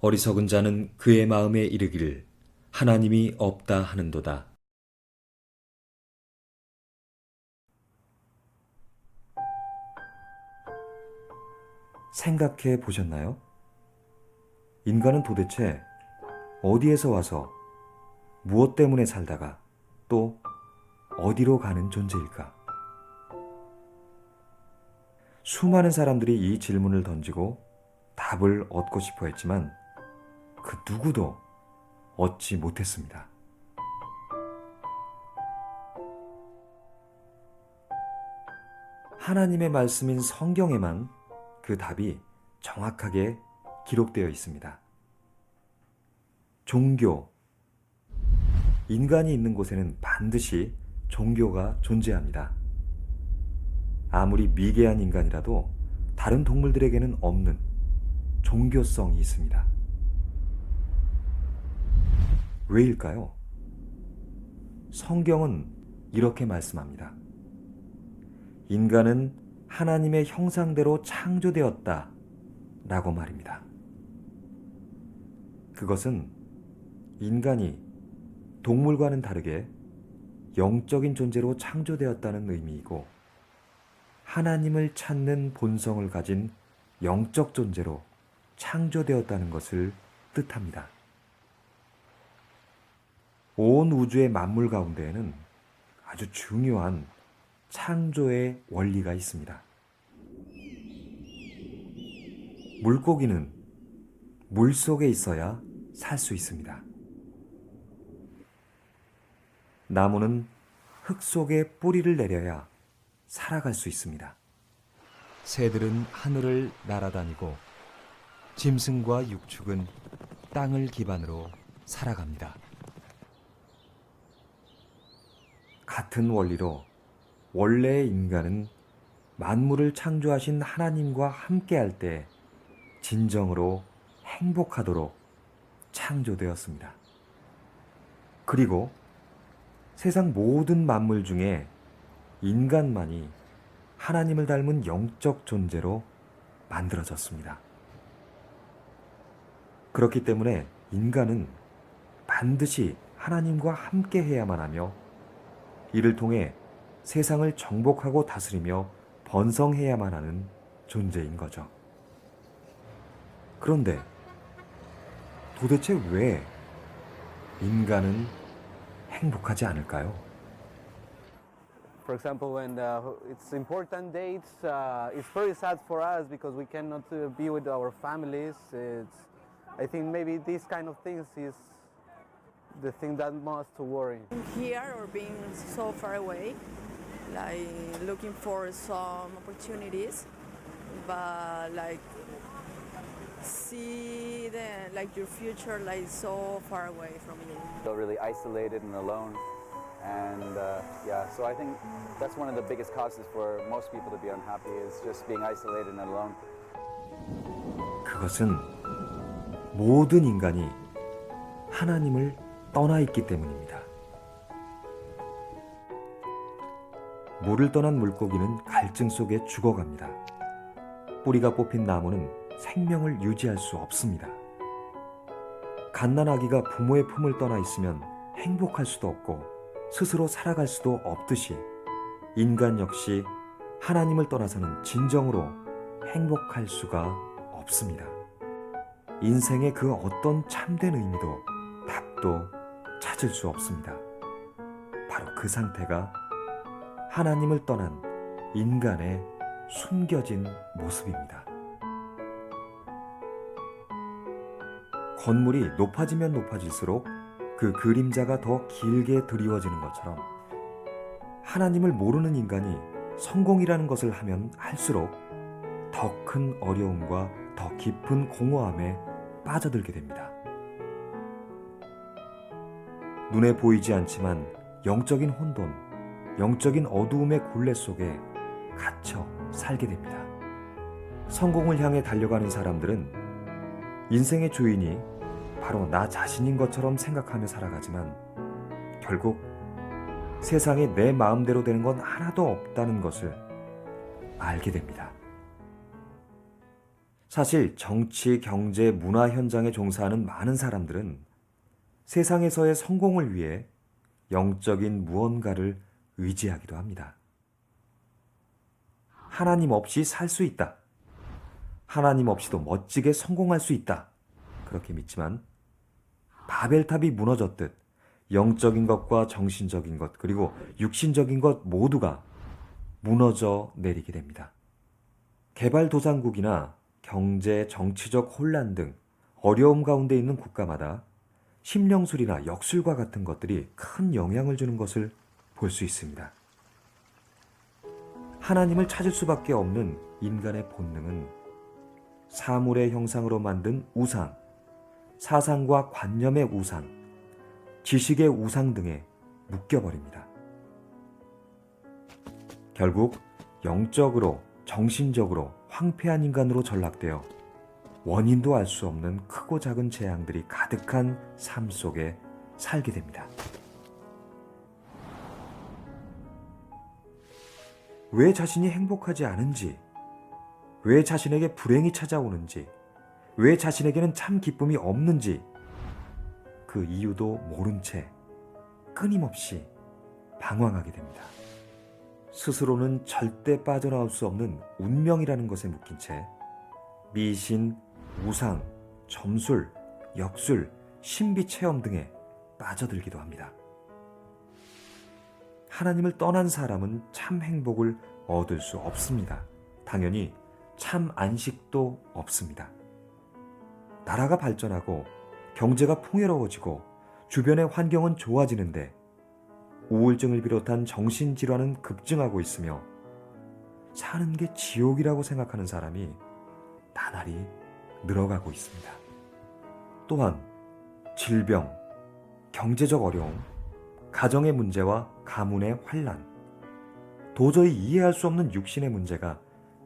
어리석은 자는 그의 마음에 이르기를 하나님이 없다 하는도다. 생각해 보셨나요? 인간은 도대체 어디에서 와서 무엇 때문에 살다가 또 어디로 가는 존재일까? 수많은 사람들이 이 질문을 던지고 답을 얻고 싶어 했지만 그 누구도 얻지 못했습니다. 하나님의 말씀인 성경에만 그 답이 정확하게 기록되어 있습니다. 종교. 인간이 있는 곳에는 반드시 종교가 존재합니다. 아무리 미개한 인간이라도 다른 동물들에게는 없는 종교성이 있습니다. 왜일까요? 성경은 이렇게 말씀합니다. 인간은 하나님의 형상대로 창조되었다 라고 말입니다. 그것은 인간이 동물과는 다르게 영적인 존재로 창조되었다는 의미이고 하나님을 찾는 본성을 가진 영적 존재로 창조되었다는 것을 뜻합니다. 온 우주의 만물 가운데에는 아주 중요한 창조의 원리가 있습니다. 물고기는 물 속에 있어야 살 수 있습니다. 나무는 흙 속에 뿌리를 내려야 살아갈 수 있습니다. 새들은 하늘을 날아다니고 짐승과 육축은 땅을 기반으로 살아갑니다. 같은 원리로 원래의 인간은 만물을 창조하신 하나님과 함께할 때 진정으로 행복하도록 창조되었습니다. 그리고 세상 모든 만물 중에 인간만이 하나님을 닮은 영적 존재로 만들어졌습니다. 그렇기 때문에 인간은 반드시 하나님과 함께 해야만 하며 이를 통해 세상을 정복하고 다스리며 번성해야만 하는 존재인 거죠. 그런데 도대체 왜 인간은 행복하지 않을까요? For example, when it's important dates, it's very sad for us because we cannot be with our families. I think maybe these kind of things is the thing that most worry. Here or being so far away, like looking for some opportunities, but like see your future like so far away from you. Feel really isolated and alone. And so I think that's one of the biggest causes for most people to be unhappy is just being isolated and alone. 그것은 모든 인간이 하나님을 떠나 있기 때문입니다. 물을 떠난 물고기는 갈증 속에 죽어갑니다. 뿌리가 뽑힌 나무는 생명을 유지할 수 없습니다. 갓난아기가 부모의 품을 떠나 있으면 행복할 수도 없고 스스로 살아갈 수도 없듯이 인간 역시 하나님을 떠나서는 진정으로 행복할 수가 없습니다. 인생의 그 어떤 참된 의미도 답도 찾을 수 없습니다. 바로 그 상태가 하나님을 떠난 인간의 숨겨진 모습입니다. 건물이 높아지면 높아질수록 그 그림자가 더 길게 드리워지는 것처럼 하나님을 모르는 인간이 성공이라는 것을 하면 할수록 더 큰 어려움과 더 깊은 공허함에 빠져들게 됩니다. 눈에 보이지 않지만 영적인 혼돈, 영적인 어두움의 굴레 속에 갇혀 살게 됩니다. 성공을 향해 달려가는 사람들은 인생의 주인이 바로 나 자신인 것처럼 생각하며 살아가지만 결국 세상에 내 마음대로 되는 건 하나도 없다는 것을 알게 됩니다. 사실 정치, 경제, 문화 현장에 종사하는 많은 사람들은 세상에서의 성공을 위해 영적인 무언가를 의지하기도 합니다. 하나님 없이 살 수 있다. 하나님 없이도 멋지게 성공할 수 있다. 그렇게 믿지만 바벨탑이 무너졌듯 영적인 것과 정신적인 것 그리고 육신적인 것 모두가 무너져 내리게 됩니다. 개발도상국이나 경제, 정치적 혼란 등 어려움 가운데 있는 국가마다 심령술이나 역술과 같은 것들이 큰 영향을 주는 것을 볼 수 있습니다. 하나님을 찾을 수밖에 없는 인간의 본능은 사물의 형상으로 만든 우상, 사상과 관념의 우상, 지식의 우상 등에 묶여버립니다. 결국 영적으로, 정신적으로 황폐한 인간으로 전락되어 원인도 알 수 없는 크고 작은 재앙들이 가득한 삶 속에 살게 됩니다. 왜 자신이 행복하지 않은지, 왜 자신에게 불행이 찾아오는지, 왜 자신에게는 참 기쁨이 없는지 그 이유도 모른 채 끊임없이 방황하게 됩니다. 스스로는 절대 빠져나올 수 없는 운명이라는 것에 묶인 채 미신, 우상, 점술, 역술, 신비 체험 등에 빠져들기도 합니다. 하나님을 떠난 사람은 참 행복을 얻을 수 없습니다. 당연히 참 안식도 없습니다. 나라가 발전하고 경제가 풍요로워지고 주변의 환경은 좋아지는데 우울증을 비롯한 정신질환은 급증하고 있으며 사는 게 지옥이라고 생각하는 사람이 나날이 늘어가고 있습니다. 또한 질병, 경제적 어려움, 가정의 문제와 가문의 환란, 도저히 이해할 수 없는 육신의 문제가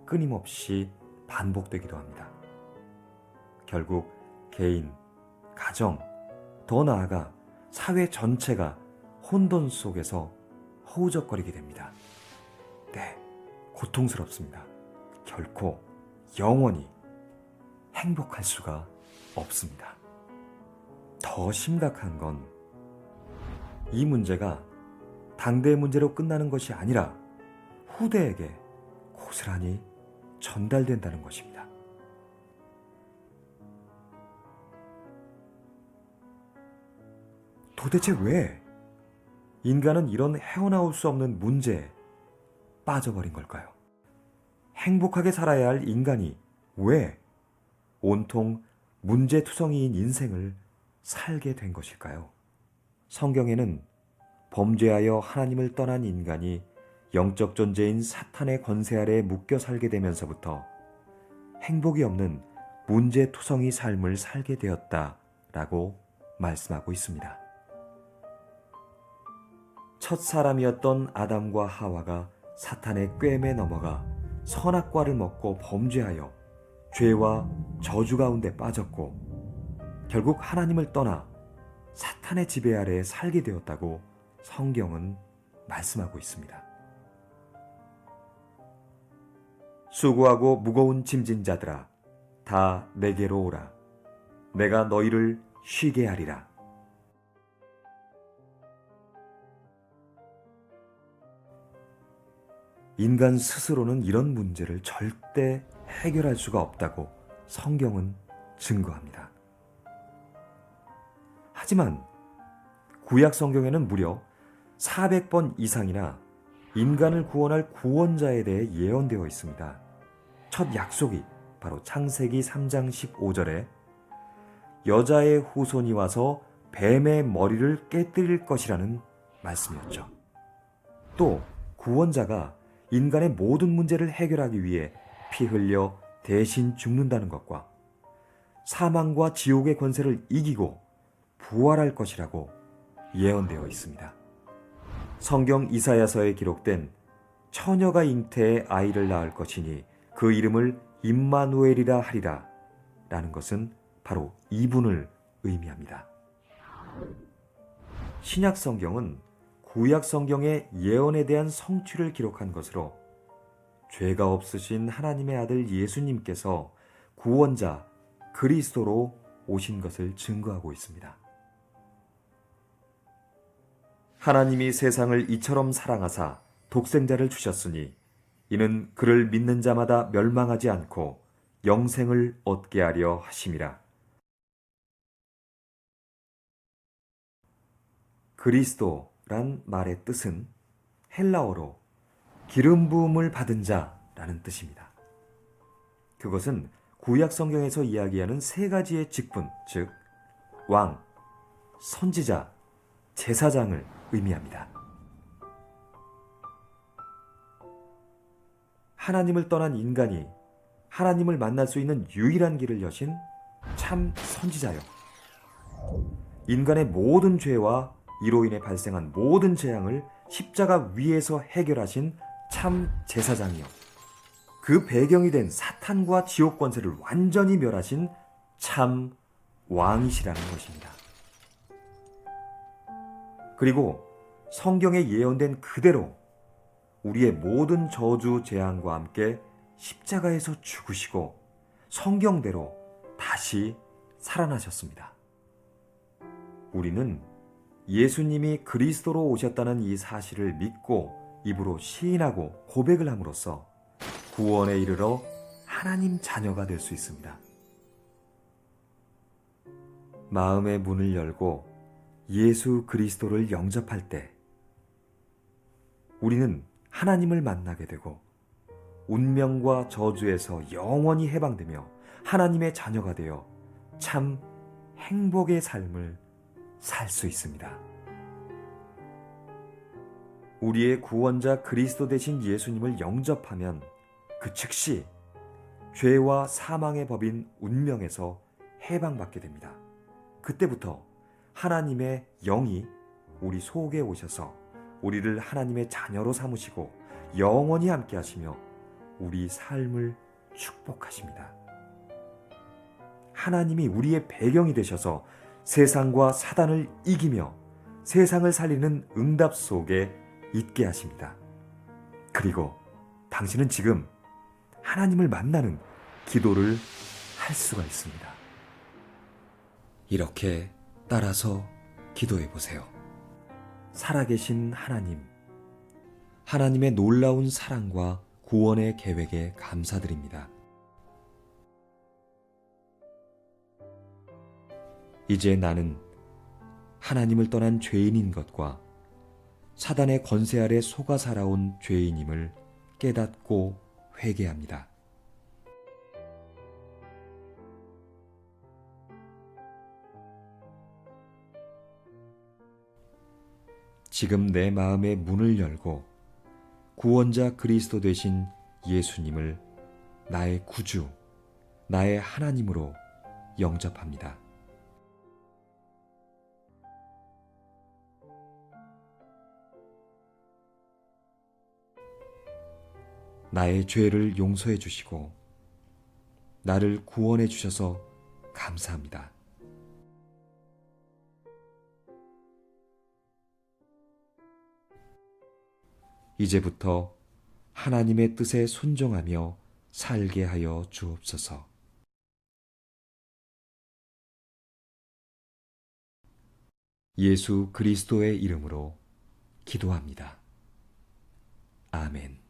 끊임없이 반복되기도 합니다. 결국 개인, 가정, 더 나아가 사회 전체가 혼돈 속에서 허우적거리게 됩니다. 네, 고통스럽습니다. 결코 영원히 행복할 수가 없습니다. 더 심각한 건 이 문제가 당대의 문제로 끝나는 것이 아니라 후대에게 고스란히 전달된다는 것입니다. 도대체 왜 인간은 이런 헤어나올 수 없는 문제에 빠져버린 걸까요? 행복하게 살아야 할 인간이 왜 온통 문제투성이인 인생을 살게 된 것일까요? 성경에는 범죄하여 하나님을 떠난 인간이 영적 존재인 사탄의 권세 아래 묶여 살게 되면서부터 행복이 없는 문제투성이 삶을 살게 되었다라고 말씀하고 있습니다. 첫 사람이었던 아담과 하와가 사탄의 꿰매 넘어가 선악과를 먹고 범죄하여 죄와 저주 가운데 빠졌고 결국 하나님을 떠나 사탄의 지배 아래에 살게 되었다고 성경은 말씀하고 있습니다. 수고하고 무거운 짐진 자들아 다 내게로 오라. 내가 너희를 쉬게 하리라. 인간 스스로는 이런 문제를 절대 해결할 수가 없다고 성경은 증거합니다. 하지만 구약 성경에는 무려 400번 이상이나 인간을 구원할 구원자에 대해 예언되어 있습니다. 첫 약속이 바로 창세기 3장 15절에 여자의 후손이 와서 뱀의 머리를 깨뜨릴 것이라는 말씀이었죠. 또 구원자가 인간의 모든 문제를 해결하기 위해 피 흘려 대신 죽는다는 것과 사망과 지옥의 권세를 이기고 부활할 것이라고 예언되어 있습니다. 성경 이사야서에 기록된 처녀가 잉태해 아이를 낳을 것이니 그 이름을 임마누엘이라 하리라 라는 것은 바로 이분을 의미합니다. 신약 성경은 구약 성경의 예언에 대한 성취를 기록한 것으로 죄가 없으신 하나님의 아들 예수님께서 구원자 그리스도로 오신 것을 증거하고 있습니다. 하나님이 세상을 이처럼 사랑하사 독생자를 주셨으니 이는 그를 믿는 자마다 멸망하지 않고 영생을 얻게 하려 하심이라. 그리스도란 말의 뜻은 헬라어로 기름 부음을 받은 자라는 뜻입니다. 그것은 구약 성경에서 이야기하는 세 가지의 직분, 즉 왕, 선지자, 제사장을 의미합니다. 하나님을 떠난 인간이 하나님을 만날 수 있는 유일한 길을 여신 참 선지자요. 인간의 모든 죄와 이로 인해 발생한 모든 재앙을 십자가 위에서 해결하신 참 제사장이요. 그 배경이 된 사탄과 지옥 권세를 완전히 멸하신 참 왕이시라는 것입니다. 그리고 성경에 예언된 그대로 우리의 모든 저주 재앙과 함께 십자가에서 죽으시고 성경대로 다시 살아나셨습니다. 우리는 예수님이 그리스도로 오셨다는 이 사실을 믿고 입으로 시인하고 고백을 함으로써 구원에 이르러 하나님 자녀가 될 수 있습니다. 마음의 문을 열고 예수 그리스도를 영접할 때 우리는 하나님을 만나게 되고 운명과 저주에서 영원히 해방되며 하나님의 자녀가 되어 참 행복의 삶을 살 수 있습니다. 우리의 구원자 그리스도 되신 예수님을 영접하면 그 즉시 죄와 사망의 법인 운명에서 해방받게 됩니다. 그때부터 하나님의 영이 우리 속에 오셔서 우리를 하나님의 자녀로 삼으시고 영원히 함께 하시며 우리 삶을 축복하십니다. 하나님이 우리의 배경이 되셔서 세상과 사단을 이기며 세상을 살리는 응답 속에 있게 하십니다. 그리고 당신은 지금 하나님을 만나는 기도를 할 수가 있습니다. 이렇게 따라서 기도해 보세요. 살아계신 하나님, 하나님의 놀라운 사랑과 구원의 계획에 감사드립니다. 이제 나는 하나님을 떠난 죄인인 것과 사단의 권세 아래 속아 살아온 죄인임을 깨닫고 회개합니다. 지금 내 마음의 문을 열고 구원자 그리스도 되신 예수님을 나의 구주, 나의 하나님으로 영접합니다. 나의 죄를 용서해 주시고 나를 구원해 주셔서 감사합니다. 이제부터 하나님의 뜻에 순종하며 살게 하여 주옵소서. 예수 그리스도의 이름으로 기도합니다. 아멘.